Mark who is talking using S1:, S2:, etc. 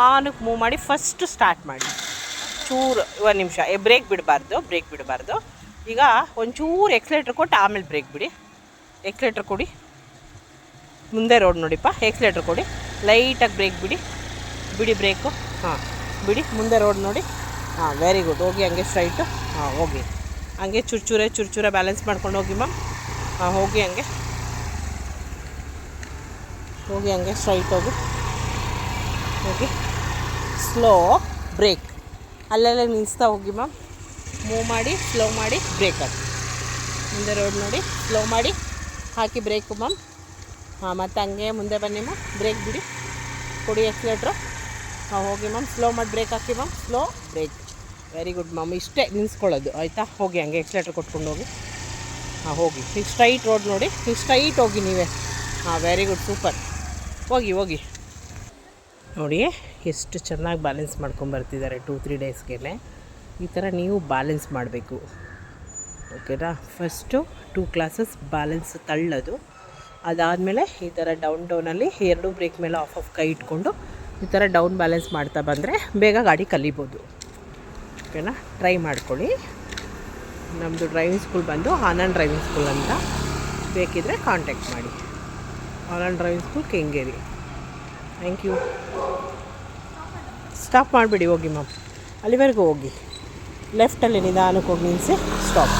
S1: ಆನಕ್ಕೆ move ಮಾಡಿ first start ಮಾಡಿ. ಚೂರು 1 ನಿಮಿಷ ಬ್ರೇಕ್ ಬಿಡಬಾರ್ದು. ಈಗ ಒಂಚೂರು ಎಕ್ಸ್ಲೇಟ್ರ್ ಕೊಟ್ಟು ಆಮೇಲೆ ಬ್ರೇಕ್ ಬಿಡಿ. ಎಕ್ಸ್ಲೇಟ್ರ್ ಕೊಡಿ. ಮುಂದೆ ರೋಡ್ ನೋಡಿಪ್ಪ. ಎಕ್ಸ್ಲೇಟ್ರ್ ಕೊಡಿ. ಲೈಟಾಗಿ ಬ್ರೇಕ್ ಬಿಡಿ ಬ್ರೇಕು. ಹಾಂ ಬಿಡಿ. ಮುಂದೆ ರೋಡ್ ನೋಡಿ. ಹಾಂ ವೆರಿ ಗುಡ್. ಹೋಗಿ ಹಂಗೆ ಸ್ಟ್ರೈಟು. ಹಾಂ ಹೋಗಿ ಹಂಗೆ ಚೂರು ಬ್ಯಾಲೆನ್ಸ್ ಮಾಡ್ಕೊಂಡು ಹೋಗಿ ಮ್ಯಾಮ್. ಹಾಂ ಹೋಗಿ ಹಂಗೆ ಸ್ಟ್ರೈಟ್ ಹೋಗಿ ಸ್ಲೋ ಬ್ರೇಕ್. ಅಲ್ಲೆಲ್ಲ ನಿಲ್ಲಿಸ್ತಾ ಹೋಗಿ ಮ್ಯಾಮ್. ಮೂವ್ ಮಾಡಿ ಸ್ಲೋ ಮಾಡಿ ಬ್ರೇಕ್ ಹಾಕಿ. ಮುಂದೆ ರೋಡ್ ನೋಡಿ. ಸ್ಲೋ ಮಾಡಿ ಹಾಕಿ ಬ್ರೇಕು ಮ್ಯಾಮ್. ಹಾಂ ಮತ್ತು ಹಂಗೆ ಮುಂದೆ ಬನ್ನಿ ಮ್ಯಾಮ್. ಬ್ರೇಕ್ ಬಿಡಿ. ಕೊಡಿ ಎಕ್ಸ್ಲೇಟ್ರು. ಹಾಂ ಹೋಗಿ ಮ್ಯಾಮ್. ಸ್ಲೋ ಮಾಡಿ ಬ್ರೇಕ್ ಹಾಕಿ ma'am. Slow brake. Very good ma'am. ಇಷ್ಟೇ ನಿಲ್ಲಿಸ್ಕೊಳ್ಳೋದು ಆಯಿತಾ. ಹೋಗಿ ಹಂಗೆ ಎಕ್ಸ್ಲೇಟ್ರ್ ಕೊಟ್ಕೊಂಡು ಹೋಗಿ. ಹಾಂ ಹೋಗಿ ಈಗ ಸ್ಟ್ರೈಟ್ ರೋಡ್ ನೋಡಿ. ಈಗ ಸ್ಟ್ರೈಟ್ ಹೋಗಿ ನೀವೇ. ಹಾಂ ವೆರಿ ಗುಡ್. ಸೂಪರ್. ಹೋಗಿ ನೋಡಿ ಎಷ್ಟು ಚೆನ್ನಾಗಿ ಬ್ಯಾಲೆನ್ಸ್ ಮಾಡ್ಕೊಂಬರ್ತಿದ್ದಾರೆ 2-3 ಡೇಸ್ಗೆ. ಈ ಥರ ನೀವು ಬ್ಯಾಲೆನ್ಸ್ ಮಾಡಬೇಕು. ಓಕೆನಾ. ಫಸ್ಟು 2 ಕ್ಲಾಸಸ್ ಬ್ಯಾಲೆನ್ಸ್ ತಳ್ಳೋದು. ಅದಾದಮೇಲೆ ಈ ಥರ ಡೌನಲ್ಲಿ 2 ಬ್ರೇಕ್ ಮೇಲೆ ಆಫ್ ಕೈ ಇಟ್ಕೊಂಡು ಈ ಥರ ಡೌನ್ ಬ್ಯಾಲೆನ್ಸ್ ಮಾಡ್ತಾ ಬಂದರೆ ಬೇಗ ಗಾಡಿ ಕಲಿಬೋದು. ಓಕೆನಾ. ಟ್ರೈ ಮಾಡ್ಕೊಳ್ಳಿ. ನಮ್ಮದು ಡ್ರೈವಿಂಗ್ ಸ್ಕೂಲ್ ಬಂದು ಆನಂದ್ ಡ್ರೈವಿಂಗ್ ಸ್ಕೂಲ್ ಅಂತ. ಬೇಕಿದ್ದರೆ ಕಾಂಟ್ಯಾಕ್ಟ್ ಮಾಡಿ. Anand driving school Kengeri. Thank you. Stop ಮಾಡಿಬಿಡಿ. ಹೋಗಿ ಮ್ಯಾಮ್. ಅಲ್ಲಿವರೆಗೂ ಹೋಗಿ ಲೆಫ್ಟಲ್ಲಿ ನಿಧಾನಕ್ಕೆ ಹೋಗಿ ನಿಲ್ಲಿಸಿ ಸ್ಟಾಪ್.